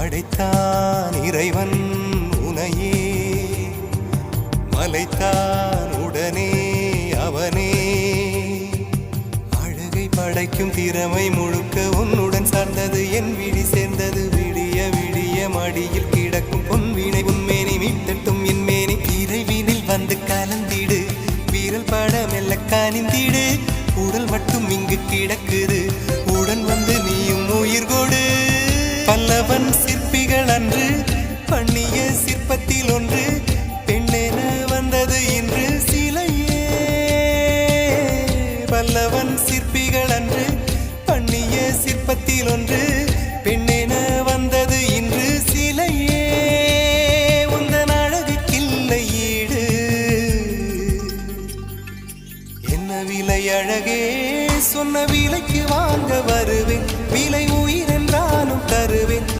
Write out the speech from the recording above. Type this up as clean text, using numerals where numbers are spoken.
படைத்தான் இறைவன் உனையே, மலைத்தான் உடனே அவனே. அழகை படைக்கும் திறமை முழுக்க உன்னுடன் சார்ந்தது, என் விழி சேர்ந்தது. விடிய விடிய மடியில் கிடக்கும் பொன்வினை உன்மேனி மீட்டட்டும் என் மேனி. இறைவினில் வந்து கலந்திடு, வீரல் பட மெல்ல காணிந்திடு. உடல் மட்டும் இங்கு கிடக்குது, உடன் வந்து நீயும் உயிர் கொடு. பல்லவன் சிற்பிகள் அன்று பண்ணிய சிற்பத்தில் ஒன்று, பெண்ணென வந்தது இன்று சிலையே. பல்லவன் சிற்பிகள் அன்று பண்ணிய சிற்பத்தில் ஒன்று, பெண்ணென வந்தது இன்று சிலையே. உந்தன் அழகுக்கில்லை ஈடு, என்ன விலை அழகே, சொன்ன விலைக்கு வாங்க வருவேன். விலை உயிர் என்றாலும் தரு